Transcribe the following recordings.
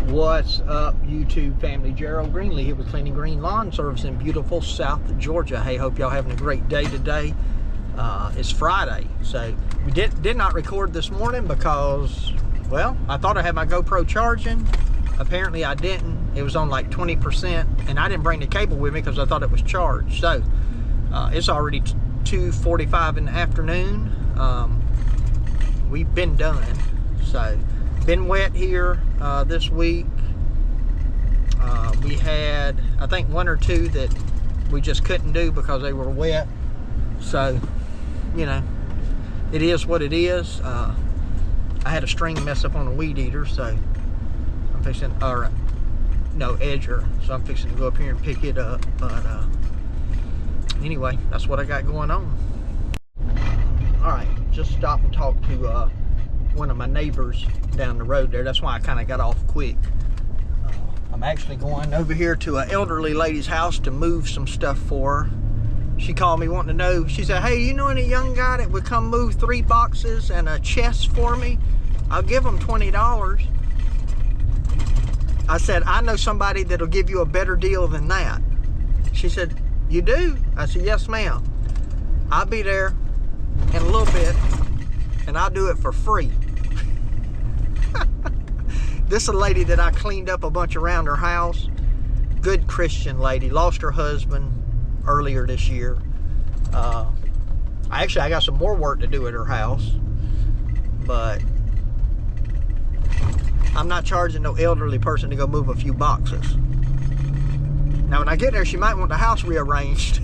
What's up, YouTube family? Gerald Greenlee here with Cleaning Green Lawn Service in beautiful South Georgia. Hey, hope y'all having a great day today. It's Friday, so we did not record this morning because, well, I thought I had my GoPro charging. Apparently I didn't. It was on like 20%, and I didn't bring the cable with me because I thought it was charged. So it's already 2:45 in the afternoon. We've been done. So been wet here this week. We had, I think, one or two that we just couldn't do because they were wet. So, you know, it is what it is. I had a string mess up on a weed eater, so I'm fixing, or no, edger. So I'm fixing to go up here and pick it up. But anyway, that's what I got going on. All right, just stop and talk to one of my neighbors down the road there. That's why I kind of got off quick. I'm actually going over here to an elderly lady's house to move some stuff for her. She called me wanting to know, she said, hey, you know any young guy that would come move 3 boxes and a chest for me? I'll give him $20. I said, I know somebody that'll give you a better deal than that. She said, you do? I said, yes, ma'am. I'll be there in a little bit and I'll do it for free. This is a lady that I cleaned up a bunch around her house. Good Christian lady. Lost her husband earlier this year. I got some more work to do at her house. But I'm not charging no elderly person to go move a few boxes. Now when I get there, she might want the house rearranged.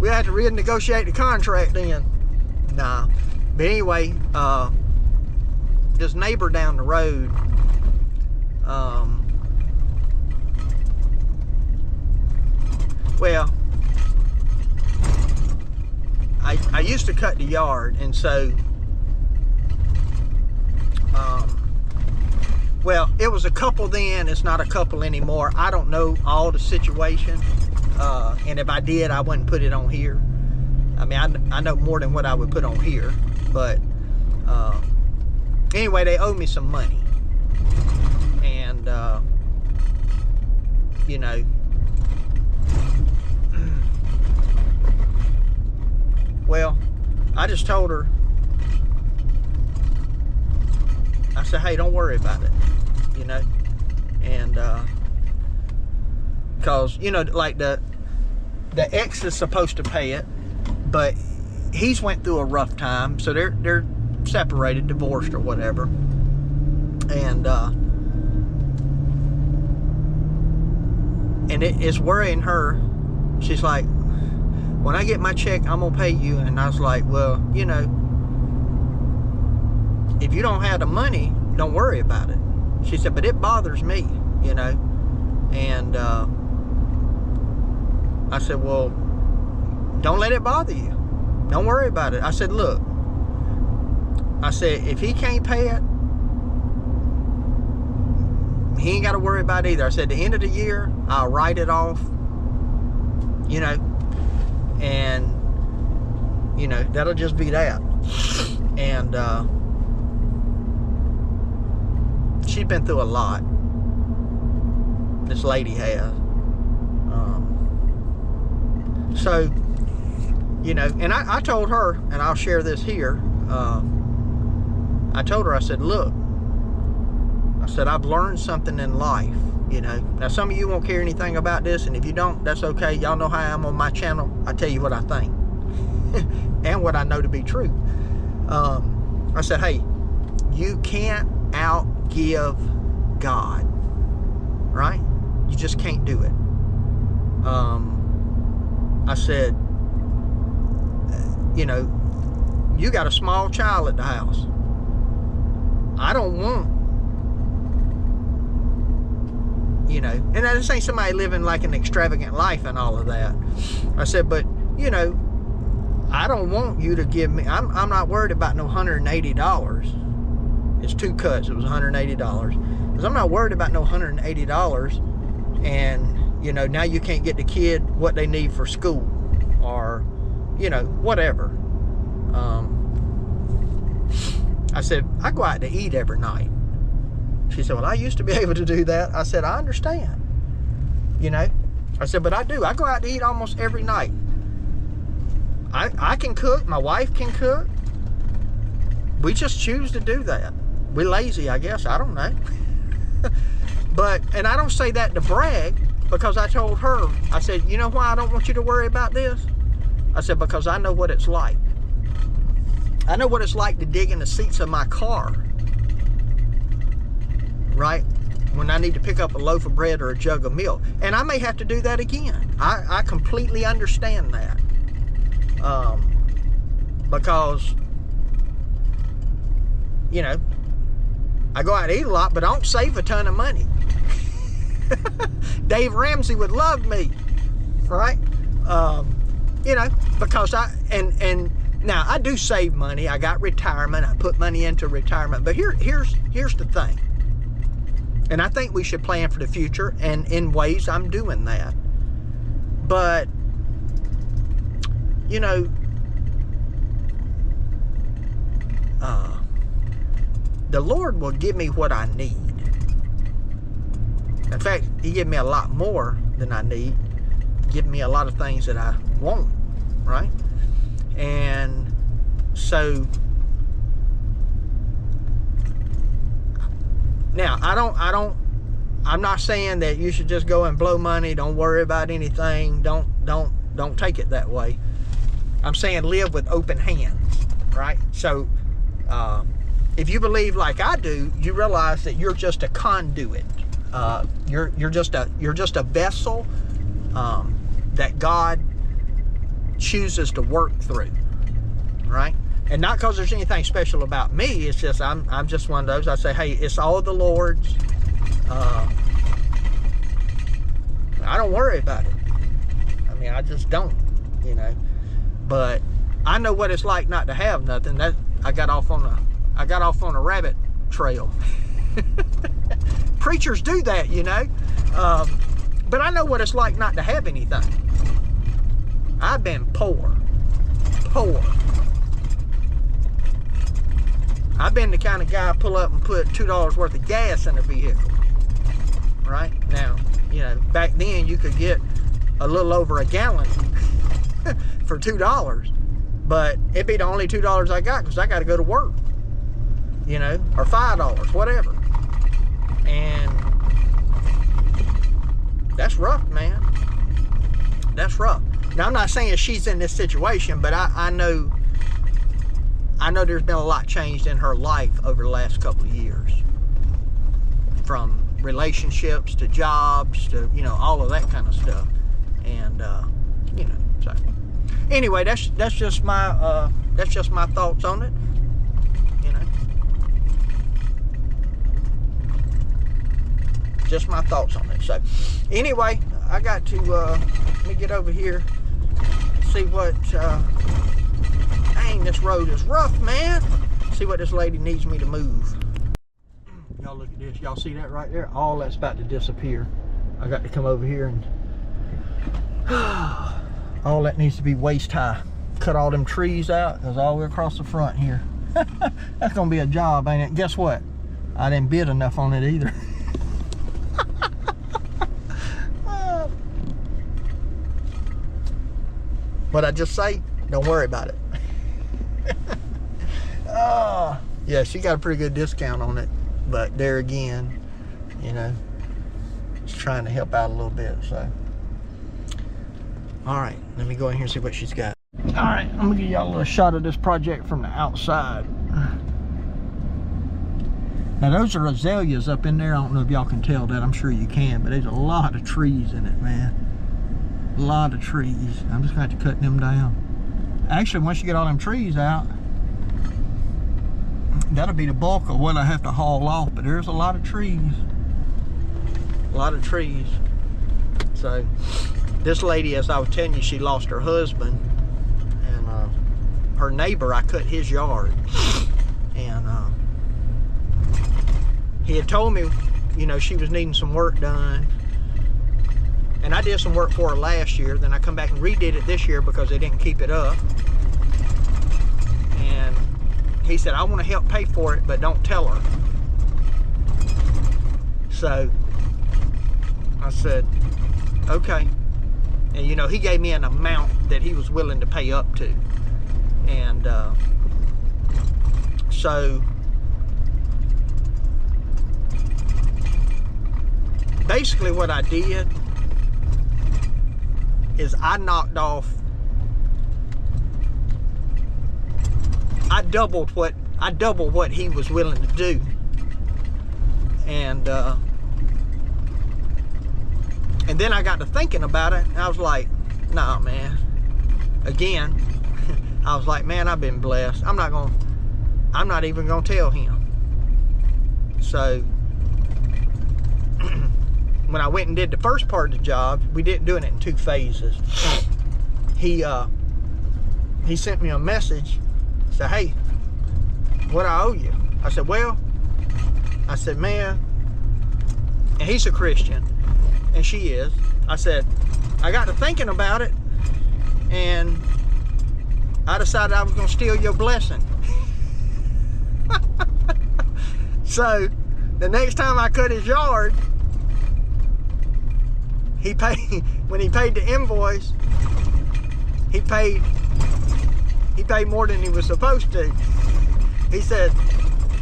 We had to renegotiate the contract then. Nah. But anyway, this neighbor down the road, well, I used to cut the yard, and so, well, it was a couple then, it's not a couple anymore. I don't know all the situation, and if I did, I wouldn't put it on here. I mean, I know more than what I would put on here, but anyway, they owe me some money, and you know, well, I just told her, I said, hey, don't worry about it, you know, and because, you know, like the ex is supposed to pay it, but he's went through a rough time, so they're separated, divorced, or whatever. And it's worrying her. She's like, when I get my check, I'm gonna pay you. And I was like, well, you know, if you don't have the money, don't worry about it. She said, but it bothers me, you know. And I said, well, don't let it bother you. Don't worry about it. I said, look, I said, if he can't pay it, he ain't got to worry about it either. I said, at the end of the year, I'll write it off, you know, and, you know, that'll just be that. And she's been through a lot. This lady has. So, you know, and I told her, and I'll share this here, I told her, I said, look, I said, I've learned something in life, you know. Now, some of you won't care anything about this, and if you don't, that's okay. Y'all know how I am on my channel. I tell you what I think and what I know to be true. I said, hey, you can't outgive God, right? You just can't do it. I said, you know, you got a small child at the house. I don't want, you know, and this ain't somebody living like an extravagant life and all of that. I said, but, you know, I don't want you to give me, I'm not worried about no $180. It's 2 cuts, it was $180. Because I'm not worried about no $180 and, you know, now you can't get the kid what they need for school or, you know, whatever. I said, I go out to eat every night. She said, well, I used to be able to do that. I said, I understand. You know? I said, but I do. I go out to eat almost every night. I can cook. My wife can cook. We just choose to do that. We're lazy, I guess. I don't know. But, and I don't say that to brag, because I told her, I said, you know why I don't want you to worry about this? I said, because I know what it's like. I know what it's like to dig in the seats of my car, right? When I need to pick up a loaf of bread or a jug of milk. And I may have to do that again. I completely understand that. Because, you know, I go out to eat a lot, but I don't save a ton of money. Dave Ramsey would love me, right? You know, because and now I do save money. I got retirement. I put money into retirement. But here's the thing. And I think we should plan for the future, and in ways I'm doing that. But, you know, the Lord will give me what I need. In fact, He give me a lot more than I need. Give me a lot of things that I want, right? And so now I'm not saying that you should just go and blow money. Don't worry about anything. Don't take it that way. I'm saying live with open hands, right? So if you believe like I do, you realize that you're just a conduit. You're just a vessel that God chooses to work through, right? And not because there's anything special about me. It's just I'm just one of those. I say, hey, it's all the Lord's. I don't worry about it. I mean, I just don't, you know. But I know what it's like not to have nothing. That I got off on a rabbit trail. Preachers do that, you know. But I know what it's like not to have anything. I've been poor. I've been the kind of guy pull up and put $2 worth of gas in a vehicle. Right? Now, you know, back then you could get a little over a gallon for $2. But it'd be the only $2 I got because I got to go to work. You know, or $5, whatever. And that's rough, man. That's rough. Now, I'm not saying she's in this situation, but I know there's been a lot changed in her life over the last couple of years. From relationships to jobs to, you know, all of that kind of stuff. And, you know, so. Anyway, that's just my thoughts on it. You know. Just my thoughts on it. So, anyway, I got to, let me get over here, see what, dang, this road is rough, man. See what this lady needs me to move. Y'all look at this. Y'all see that right there? All that's about to disappear. I got to come over here and, all that needs to be waist high. Cut all them trees out, because all the way across the front here. That's going to be a job, ain't it? Guess what? I didn't bid enough on it either. What I just say, don't worry about it. Yeah, she got a pretty good discount on it. But there again, you know, just trying to help out a little bit, so. All right, let me go in here and see what she's got. All right, I'm gonna give y'all a little shot of this project from the outside. Now those are azaleas up in there. I don't know if y'all can tell that. I'm sure you can, but there's a lot of trees in it, man. A lot of trees. I'm just gonna have to cut them down. Actually, once you get all them trees out, that'll be the bulk of what I have to haul off, but there's a lot of trees. A lot of trees. So, this lady, as I was telling you, she lost her husband, and her neighbor, I cut his yard, and he had told me, you know, she was needing some work done, and I did some work for her last year. Then I come back and redid it this year because they didn't keep it up, and he said, I want to help pay for it, but don't tell her. So I said, okay. And, you know, he gave me an amount that he was willing to pay up to. And so basically what I did is I knocked off, I doubled what he was willing to do. And then I got to thinking about it, and I was like, nah, man. Again, I was like, man, I've been blessed. I'm not even gonna tell him. So when I went and did the first part of the job, we didn't do it in 2 phases. He sent me a message, said, hey, what I owe you? I said, well, I said, man, and he's a Christian, and she is. I said, I got to thinking about it, and I decided I was going to steal your blessing. So the next time I cut his yard, he paid, when he paid the invoice, he paid more than he was supposed to. He said,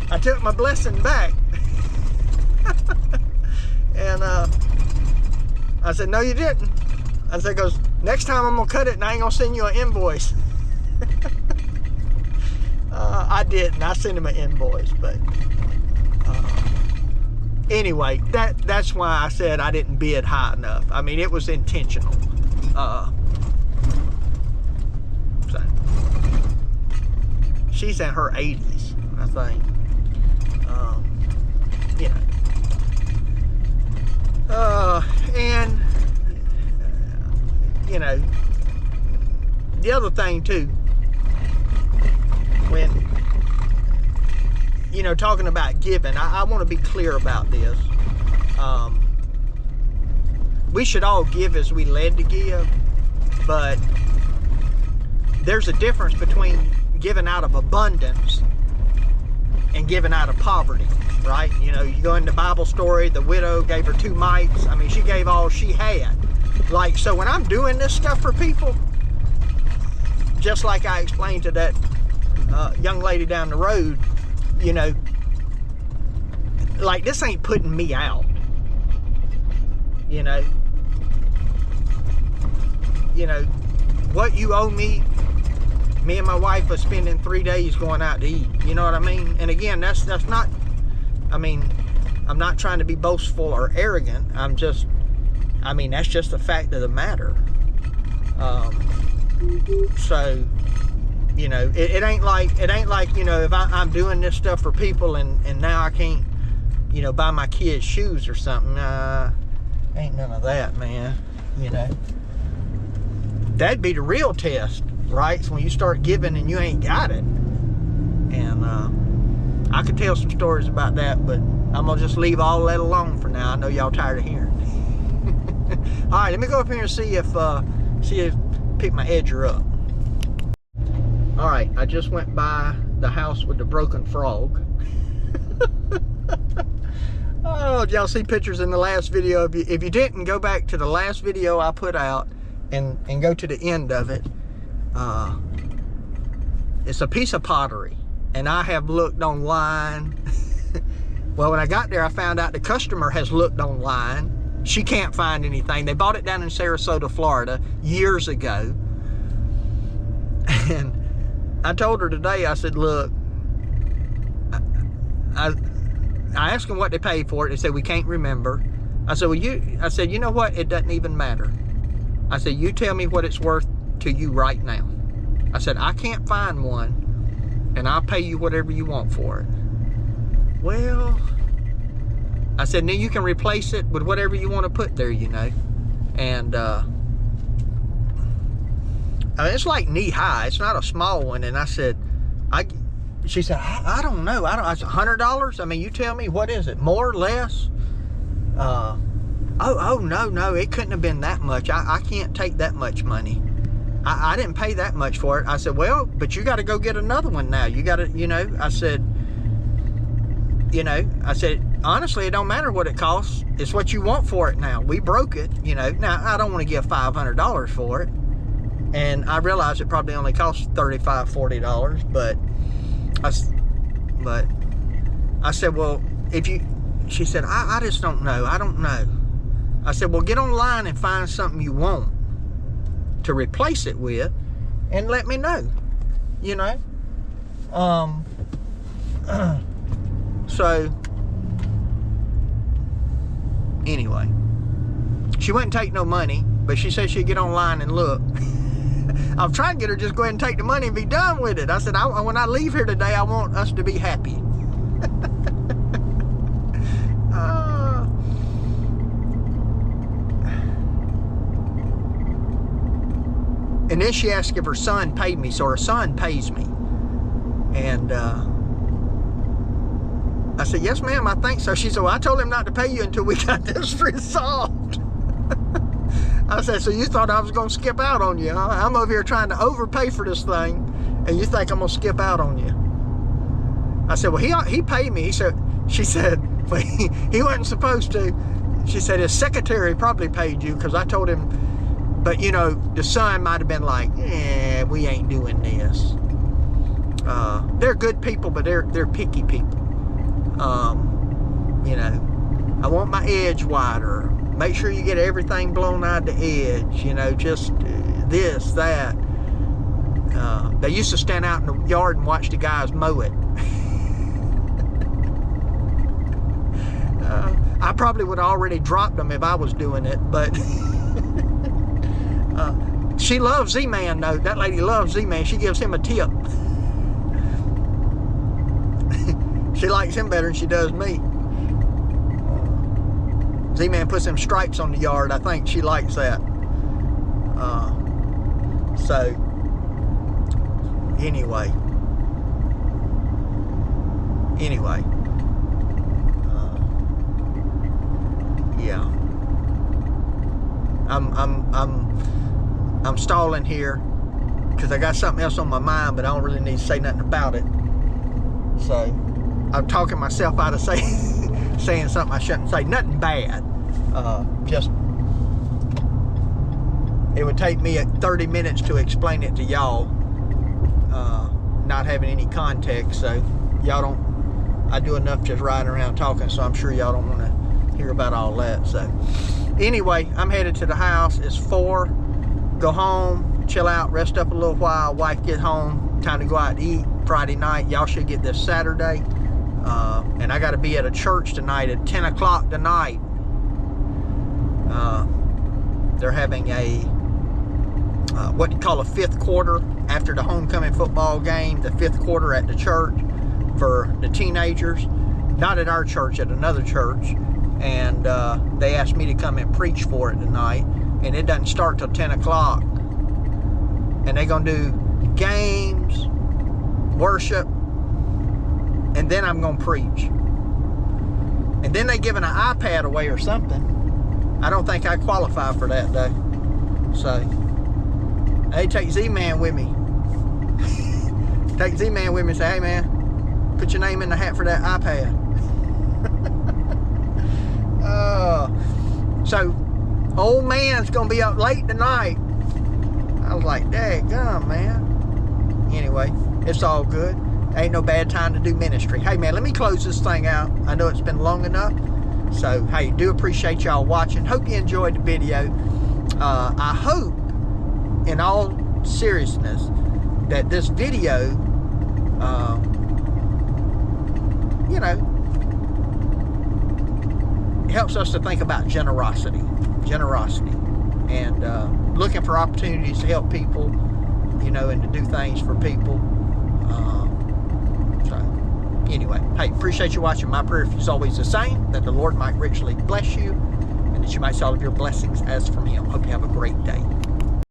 I took my blessing back. And I said, no, you didn't. I said, because next time I'm going to cut it and I ain't going to send you an invoice. I didn't. I sent him an invoice. But anyway, that's why I said I didn't bid high enough. I mean, it was intentional. So she's in her 80s, I think. You know. And you know, the other thing too, when, you know, talking about giving, I want to be clear about this. We should all give as we led to give, but there's a difference between giving out of abundance and giving out of poverty, right? You know, you go in the Bible story, the widow gave her 2 mites. I mean, she gave all she had. Like, so when I'm doing this stuff for people, just like I explained to that young lady down the road, you know, like, this ain't putting me out. You know, what you owe me and my wife are spending 3 days going out to eat. You know what I mean? And again, that's not, I mean, I'm not trying to be boastful or arrogant. I'm just, I mean, that's just the fact of the matter. So, you know, it ain't like, you know, if I'm doing this stuff for people and now I can't, you know, buy my kids shoes or something. Ain't none of that, man. You know, that'd be the real test, right? It's when you start giving and you ain't got it. And I could tell some stories about that, but I'm gonna just leave all that alone for now. I know y'all tired of hearing. All right, let me go up here and see if pick my edger up. All right, I just went by the house with the broken frog. Oh, did y'all see pictures in the last video? If you didn't, go back to the last video I put out and go to the end of it. It's a piece of pottery, and I have looked online. Well, when I got there, I found out the customer has looked online. She can't find anything. They bought it down in Sarasota, Florida years ago. And I told her today, I said, look, I asked them what they paid for it. They said, we can't remember. I said, well, I said, you know what? It doesn't even matter. I said, you tell me what it's worth to you right now. I said, I can't find one, and I'll pay you whatever you want for it. Well, I said, then you can replace it with whatever you want to put there, you know. And I mean, it's like knee high. It's not a small one. And I said, she said, I don't know. I said, $100? I mean, you tell me, what is it? More, less? Oh, no, it couldn't have been that much. I can't take that much money. I didn't pay that much for it. I said, well, but you got to go get another one now. You got to, you know, I said, honestly, it don't matter what it costs. It's what you want for it now. We broke it, you know. Now, I don't want to give $500 for it. And I realize it probably only costs $35, $40, but I said, well, she said, I just don't know. I don't know. I said, well, get online and find something you want to replace it with and let me know, you know. So, anyway, she wouldn't take no money, but she said she'd get online and look. I'm trying to get her just go ahead and take the money and be done with it. I said, when I leave here today, I want us to be happy. And then she asked if her son paid me, so her son pays me. And I said, yes, ma'am, I think so. She said, well, I told him not to pay you until we got this resolved. I said, so you thought I was going to skip out on you, huh? I'm over here trying to overpay for this thing, and you think I'm going to skip out on you. I said, well, he paid me. She said, well, he wasn't supposed to. She said, his secretary probably paid you, because I told him, but, you know, the son might have been like, we ain't doing this. They're good people, but they're picky people. You know, I want my edge wider. Make sure you get everything blown out the edge, you know, just this, that. They used to stand out in the yard and watch the guys mow it. I probably would have already dropped them if I was doing it, but she loves Z-Man, though. That lady loves Z-Man. She gives him a tip. She likes him better than she does me. Z-Man puts them stripes on the yard. I think she likes that. So, anyway. Yeah. I'm stalling here because I got something else on my mind, but I don't really need to say nothing about it. So, I'm talking myself out of saying something I shouldn't say. Nothing bad. Just, it would take me 30 minutes to explain it to y'all, not having any context. So, y'all don't, I do enough just riding around talking, so I'm sure y'all don't want to hear about all that. So, anyway, I'm headed to the house. It's 4. Go home, chill out, rest up a little while. Wife get home, time to go out to eat. Friday night, y'all should get this Saturday. And I got to be at a church tonight at 10 o'clock tonight. They're having a what you call a 5th quarter after the homecoming football game. The 5th quarter at the church for the teenagers. Not at our church, at another church. And they asked me to come and preach for it tonight. And it doesn't start till 10 o'clock. And they're going to do games, worship, and then I'm going to preach. And then they giving an iPad away or something. I don't think I qualify for that, though. So, hey, take Z-Man with me. Take Z-Man with me and say, hey, man, put your name in the hat for that iPad. So, old man's going to be up late tonight. I was like, daggum, man. Anyway, it's all good. Ain't no bad time to do ministry. Hey, man, let me close this thing out. I know it's been long enough. So, hey, do appreciate y'all watching. Hope you enjoyed the video. I hope, in all seriousness, that this video, you know, helps us to think about generosity. And looking for opportunities to help people, you know, and to do things for people. So, anyway, hey, appreciate you watching. My prayer is always the same, that the Lord might richly bless you, and that you might see all of your blessings as from Him. Hope you have a great day.